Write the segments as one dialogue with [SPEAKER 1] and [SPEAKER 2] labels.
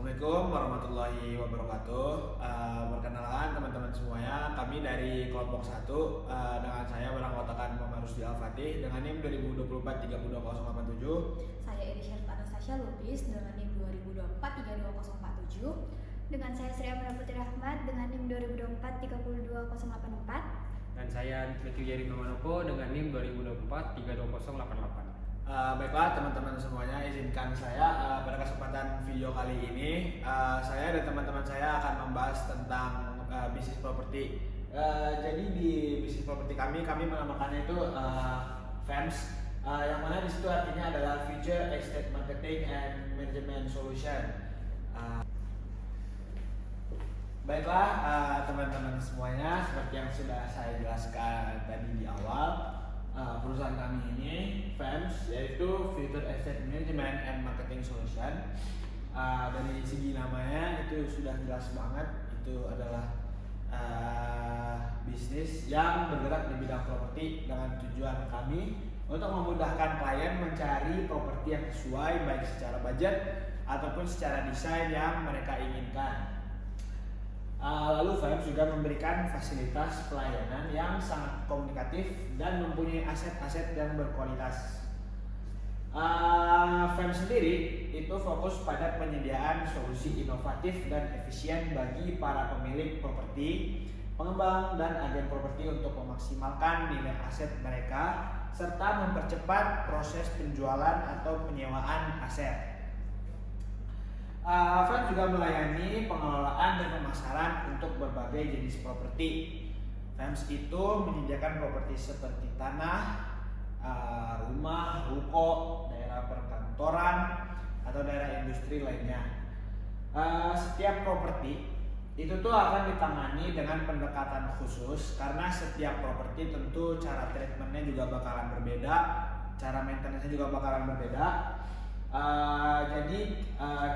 [SPEAKER 1] Assalamualaikum warahmatullahi wabarakatuh. Perkenalan teman-teman semuanya, kami dari kelompok 1 dengan saya beranggotakan Muhammad Rusdi Al-Fatih dengan NIM 2024-32087.
[SPEAKER 2] Saya Irisha Anastasia Lubis dengan NIM 2024-32047. Dengan saya Sri Amara Putri Rahmat dengan NIM 2024-32084.
[SPEAKER 3] Dan saya Matthew Yeri Manopo dengan NIM 2024-32088.
[SPEAKER 1] Baiklah teman-teman semuanya, izinkan saya pada kesempatan video kali ini saya dan teman-teman saya akan membahas tentang bisnis properti. Jadi di bisnis properti kami menamakannya itu FEMS, yang mana di situ artinya adalah Future Estate Marketing and Management Solution. Baiklah teman-teman semuanya, seperti yang sudah saya jelaskan tadi di awal, perusahaan kami ini FEMS, yaitu Future Estate Management and Marketing Solution. Dari segi namanya itu sudah jelas banget, itu adalah bisnis yang bergerak di bidang properti dengan tujuan kami untuk memudahkan klien mencari properti yang sesuai baik secara budget ataupun secara desain yang mereka inginkan. Lalu FEMS juga memberikan fasilitas pelayanan yang sangat komunikatif dan mempunyai aset-aset yang berkualitas. FEMS sendiri itu fokus pada penyediaan solusi inovatif dan efisien bagi para pemilik properti, pengembang, dan agen properti untuk memaksimalkan nilai aset mereka serta mempercepat proses penjualan atau penyewaan aset. FEMS juga melayani pengelolaan dan pemasaran untuk berbagai jenis properti. FEMS itu menyediakan properti seperti tanah, rumah, ruko, daerah perkantoran, atau daerah industri lainnya. Setiap properti itu tuh akan ditangani dengan pendekatan khusus karena setiap properti tentu cara treatmentnya juga bakalan berbeda, cara maintenance-nya juga bakalan berbeda. Jadi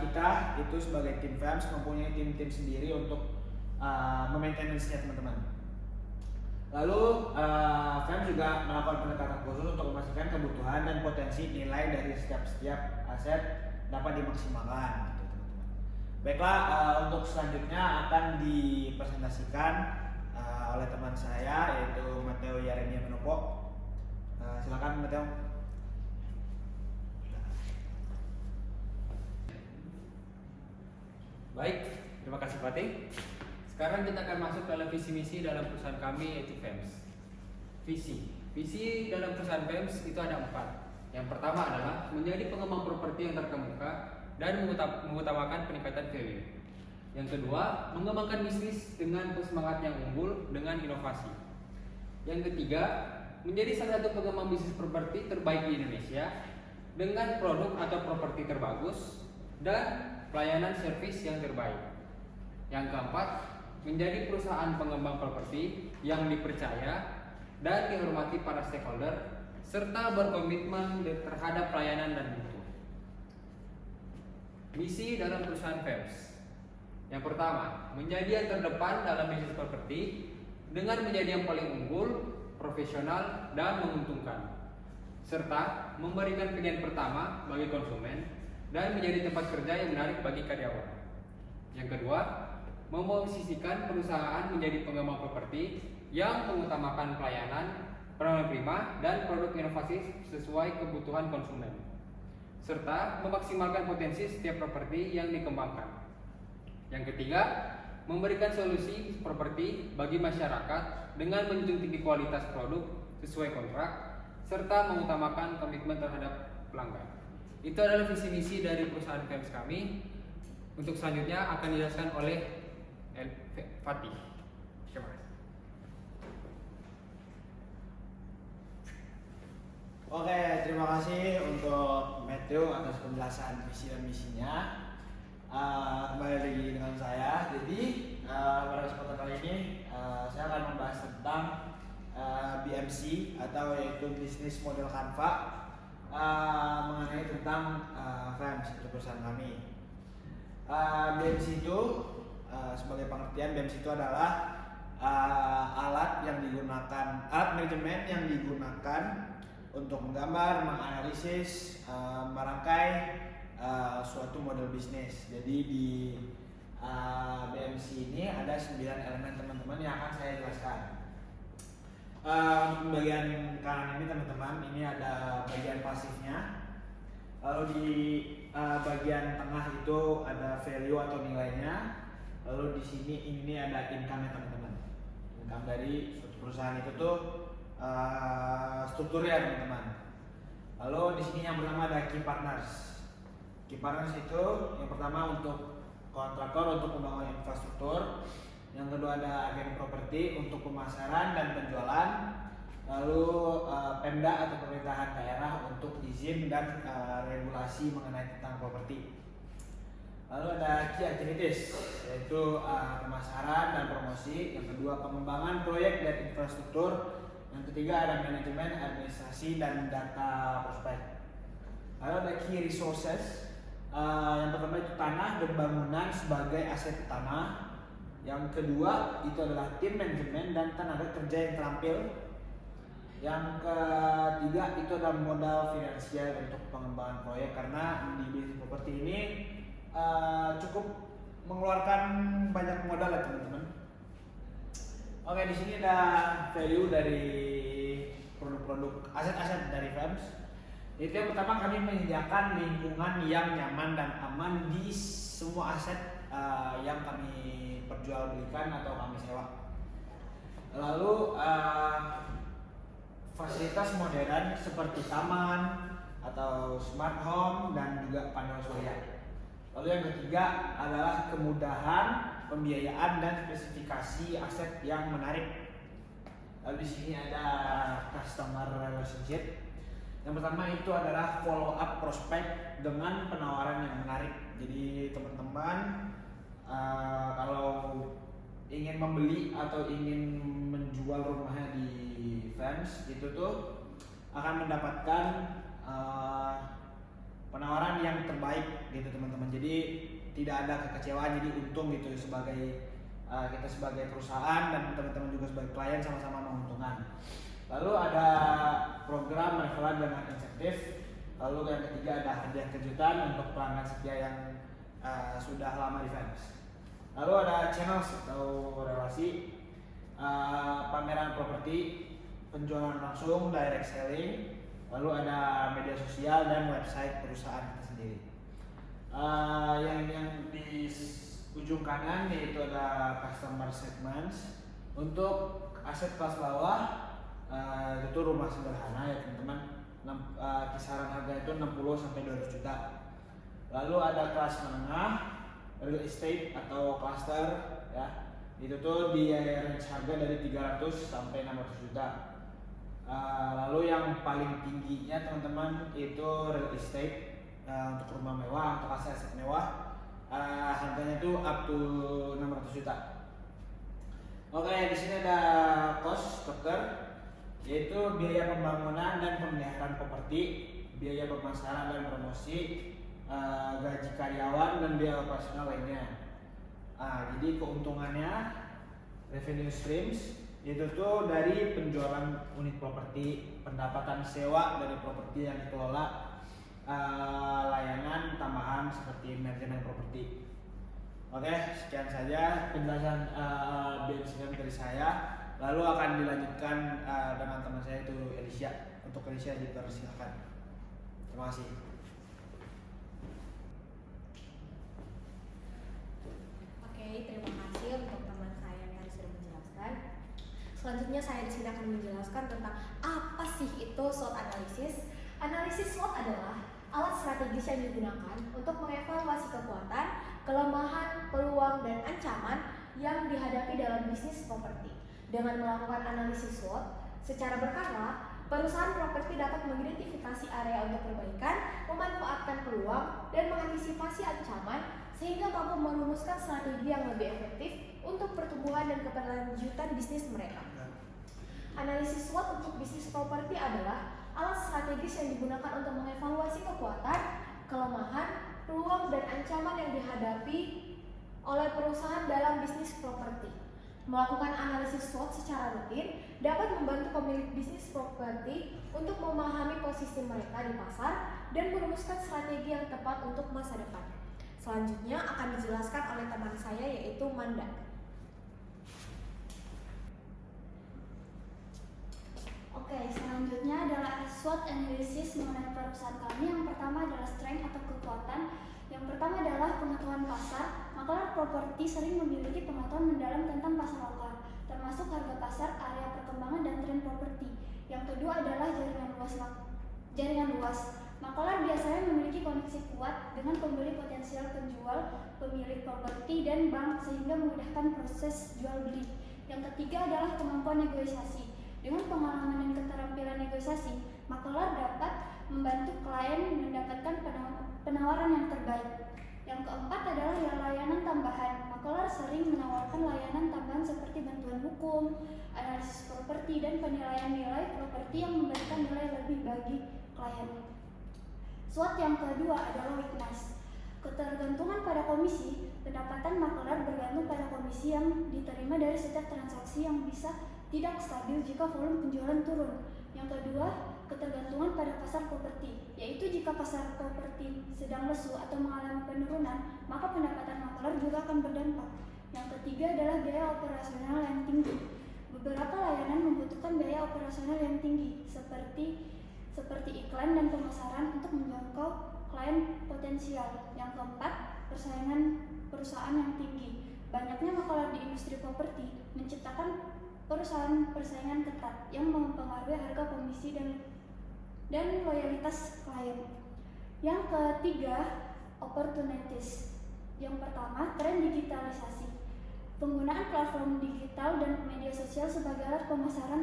[SPEAKER 1] kita itu sebagai tim FEMS mempunyai tim-tim sendiri untuk memaintenance-nya teman-teman. Lalu FEMS juga melakukan pendekatan khusus untuk memastikan kebutuhan dan potensi nilai dari setiap aset dapat dimaksimalkan, gitu, teman-teman. Baiklah, untuk selanjutnya akan dipresentasikan oleh teman saya yaitu Matthew Yeri Manopo. Silakan Matthew.
[SPEAKER 3] Baik, terima kasih Fatih. Sekarang kita akan masuk dalam visi misi dalam perusahaan kami yaitu FEMS. Visi dalam perusahaan FEMS itu ada 4. Yang pertama adalah menjadi pengembang properti yang terkemuka dan mengutamakan peningkatan value. Yang kedua, mengembangkan bisnis dengan semangat yang unggul dengan inovasi. Yang ketiga, menjadi salah satu pengembang bisnis properti terbaik di Indonesia dengan produk atau properti terbagus dan pelayanan servis yang terbaik. Yang keempat, menjadi perusahaan pengembang properti yang dipercaya dan dihormati para stakeholder serta berkomitmen terhadap pelayanan dan mutu. Misi dalam perusahaan FEMS. Yang pertama, menjadi yang terdepan dalam bisnis properti dengan menjadi yang paling unggul, profesional, dan menguntungkan, serta memberikan pilihan pertama bagi konsumen dan menjadi tempat kerja yang menarik bagi karyawan. Yang kedua, memposisikan perusahaan menjadi pengembang properti yang mengutamakan pelayanan prima dan produk inovasi sesuai kebutuhan konsumen, serta memaksimalkan potensi setiap properti yang dikembangkan. Yang ketiga, memberikan solusi properti bagi masyarakat dengan menjunjung tinggi kualitas produk sesuai kontrak, serta mengutamakan komitmen terhadap pelanggan. Itu adalah visi misi dari perusahaan FEMS kami. Untuk selanjutnya akan dijelaskan oleh Fatih. Terima kasih.
[SPEAKER 1] Oke, terima kasih untuk Matthew atas penjelasan visi dan misinya. Kembali lagi dengan saya. Jadi pada kesempatan kali ini saya akan membahas tentang BMC atau yaitu bisnis model Canva, mengenai tentang FEMS, itu perusahaan kami. BMC itu sebagai pengertian, BMC itu adalah alat manajemen yang digunakan untuk menggambar, menganalisis, merangkai, suatu model bisnis. Jadi di BMC ini ada 9 elemen teman-teman yang akan saya jelaskan. Untuk bagian kanan ini teman-teman, ini ada bagian pasifnya. Lalu di bagian tengah itu ada value atau nilainya. Lalu di sini ini ada income-nya teman-teman. Income dari suatu perusahaan itu tuh strukturnya teman-teman. Lalu di sini yang pertama ada key partners. Key partners itu yang pertama untuk kontraktor untuk pembangunan infrastruktur. Yang kedua ada agen properti untuk pemasaran dan penjualan. Lalu Pemda atau pemerintahan daerah untuk izin dan regulasi mengenai tentang properti. Lalu ada key activities, yaitu pemasaran dan promosi. Yang kedua pengembangan proyek dan infrastruktur. Yang ketiga ada manajemen, administrasi dan data prospek. Lalu ada key resources. Yang pertama itu tanah dan bangunan sebagai aset utama. Yang kedua itu adalah tim manajemen dan tenaga kerja yang terampil. Yang ketiga itu adalah modal finansial untuk pengembangan proyek, karena di bisnis properti ini cukup mengeluarkan banyak modal ya teman-teman. Oke, di sini ada value dari produk-produk aset-aset dari FEMS. Itu yang pertama, kami menyediakan lingkungan yang nyaman dan aman di semua aset yang kami perjualbelikan atau kami sewa. Lalu fasilitas modern seperti taman atau smart home dan juga panel surya. Lalu yang ketiga adalah kemudahan pembiayaan dan spesifikasi aset yang menarik. Lalu di sini ada customer relationship. Yang pertama itu adalah follow up prospek dengan penawaran yang menarik. Jadi teman-teman kalau ingin membeli atau ingin menjual rumahnya di FEMS itu tuh akan mendapatkan penawaran yang terbaik gitu teman-teman. Jadi tidak ada kekecewaan, jadi untung gitu sebagai kita sebagai perusahaan dan teman-teman juga sebagai klien sama-sama menguntungkan. Lalu ada program referral dan insentif. Lalu yang ketiga ada hadiah kejutan untuk pelanggan setia yang sudah lama di FEMS. Lalu ada channel atau relasi, pameran properti, penjualan langsung, direct selling. Lalu ada media sosial dan website perusahaan kita sendiri. Yang di ujung kanan yaitu ada customer segments. Untuk aset kelas bawah itu rumah sederhana ya teman-teman. Kisaran harga itu 60 sampai 200 juta. Lalu ada kelas menengah, real estate atau cluster ya. Itu tuh di range harga dari 300 sampai 600 juta. Lalu yang paling tingginya teman-teman itu real estate untuk rumah mewah, untuk aset mewah, harganya itu up to 600 juta. Oke, di sini ada cost structure, yaitu biaya pembangunan dan pemeliharaan properti, biaya pemasaran dan promosi, gaji karyawan dan biaya operasional lainnya. Jadi keuntungannya revenue streams itu tuh dari penjualan unit properti, pendapatan sewa dari properti yang dikelola, layanan tambahan seperti manajemen properti. Oke, sekian saja penjelasan BMCM dari saya. Lalu akan dilanjutkan dengan teman saya itu Elisha. Untuk Elisha dipersilakan. Terima kasih.
[SPEAKER 2] Oke, terima kasih untuk teman saya yang tadi sudah menjelaskan. Selanjutnya saya di sini akan menjelaskan tentang apa sih itu SWOT analysis. Analisis SWOT adalah alat strategis yang digunakan untuk mengevaluasi kekuatan, kelemahan, peluang, dan ancaman yang dihadapi dalam bisnis properti. Dengan melakukan analisis SWOT secara berkala, perusahaan properti dapat mengidentifikasi area untuk perbaikan, memanfaatkan peluang, dan mengantisipasi ancaman sehingga mampu merumuskan strategi yang lebih efektif untuk pertumbuhan dan keberlanjutan bisnis mereka. Analisis SWOT untuk bisnis properti adalah alat strategis yang digunakan untuk mengevaluasi kekuatan, kelemahan, peluang, dan ancaman yang dihadapi oleh perusahaan dalam bisnis properti. Melakukan analisis SWOT secara rutin dapat membantu pemilik bisnis properti untuk memahami posisi mereka di pasar dan merumuskan strategi yang tepat untuk masa depan. Selanjutnya akan dijelaskan oleh teman saya yaitu Manda.
[SPEAKER 4] Oke, selanjutnya adalah SWOT analysis mengenai perusahaan kami. Yang pertama adalah strength atau kekuatan. Yang pertama adalah pengetahuan pasar. Makelar properti sering memiliki pengetahuan mendalam tentang pasar lokal, termasuk harga pasar, area perkembangan, dan tren properti. Yang kedua adalah jaringan luas. Makelar biasanya memiliki koneksi kuat dengan pembeli potensial, penjual, pemilik properti, dan bank sehingga memudahkan proses jual beli. Yang ketiga adalah kemampuan negosiasi. Dengan pengalaman dan keterampilan negosiasi, makelar dapat membantu klien mendapatkan penawaran yang terbaik. Yang keempat adalah layanan tambahan. Makelar sering menawarkan layanan tambahan seperti bantuan hukum, analisis properti, dan penilaian nilai properti yang memberikan nilai lebih bagi klien. SWOT yang kedua adalah weakness. Ketergantungan pada komisi. Pendapatan makelar bergantung pada komisi yang diterima dari setiap transaksi yang bisa tidak stabil jika volume penjualan turun. Yang kedua, ketergantungan pada pasar properti, yaitu jika pasar properti sedang lesu atau mengalami penurunan, maka pendapatan makelar juga akan berdampak. Yang ketiga adalah biaya operasional yang tinggi. Beberapa layanan membutuhkan biaya operasional yang tinggi, seperti iklan dan pemasaran untuk menjangkau klien potensial. Yang keempat, persaingan perusahaan yang tinggi. Banyaknya makelar di industri properti menciptakan perusahaan persaingan ketat yang mempengaruhi harga komisi dan loyalitas klien. Yang ketiga, opportunities. Yang pertama, tren digitalisasi. Penggunaan platform digital dan media sosial sebagai alat pemasaran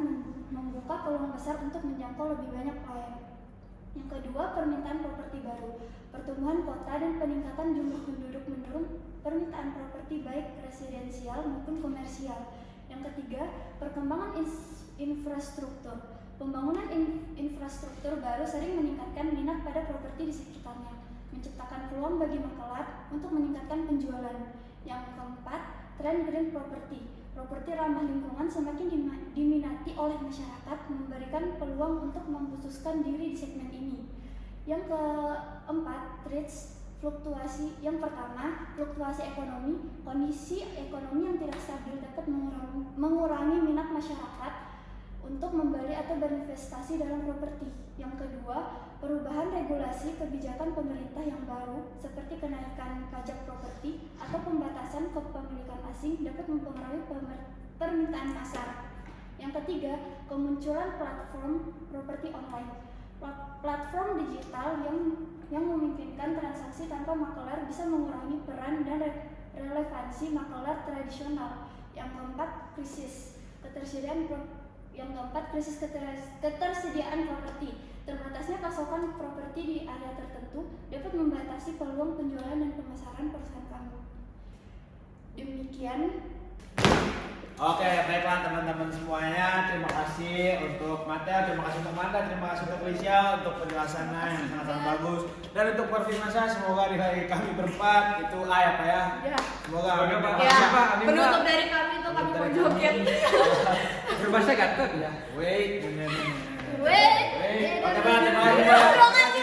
[SPEAKER 4] membuka peluang besar untuk menjangkau lebih banyak klien. Yang kedua, permintaan properti baru. Pertumbuhan kota dan peningkatan jumlah penduduk mendorong permintaan properti baik residensial maupun komersial. Yang ketiga, perkembangan infrastruktur. Pembangunan infrastruktur baru sering meningkatkan minat pada properti di sekitarnya, menciptakan peluang bagi makelar untuk meningkatkan penjualan. Yang keempat, tren green property. Properti ramah lingkungan semakin diminati oleh masyarakat, memberikan peluang untuk memkhususkan diri di segmen ini. Yang keempat, trends fluktuasi. Yang pertama, fluktuasi ekonomi. Kondisi ekonomi yang tidak stabil dapat mengurangi minat masyarakat untuk membeli atau berinvestasi dalam properti. Yang kedua, perubahan regulasi kebijakan pemerintah yang baru seperti kenaikan pajak properti atau pembatasan kepemilikan asing dapat mempengaruhi permintaan pasar. Yang ketiga, kemunculan platform properti online. Platform digital yang memungkinkan transaksi tanpa makelar bisa mengurangi peran dan relevansi makelar tradisional. Yang keempat, krisis ketersediaan properti. Terbatasnya pasokan properti di area tertentu dapat membatasi peluang penjualan dan pemasaran perusahaan kami. Demikian.
[SPEAKER 1] Oke, baiklah teman-teman semuanya. Terima kasih untuk Mata, terima kasih untuk Manda, terima kasih untuk Lisha untuk penjelasannya yang sangat bagus. Dan untuk Pervimasa, semoga di hari kami berempat itu ya Pak ya.
[SPEAKER 2] Ya.
[SPEAKER 1] Semoga
[SPEAKER 3] Semoga, Pak.
[SPEAKER 2] Ya,
[SPEAKER 3] Pak, amin,
[SPEAKER 2] penutup
[SPEAKER 3] Pak.
[SPEAKER 2] dari kami itu kami
[SPEAKER 1] Penutup
[SPEAKER 2] mau
[SPEAKER 1] dari
[SPEAKER 2] joget.
[SPEAKER 3] Berbahasa Gatot ya.
[SPEAKER 1] Wait.
[SPEAKER 2] Weh.
[SPEAKER 1] Oke, Pak, terima kasih.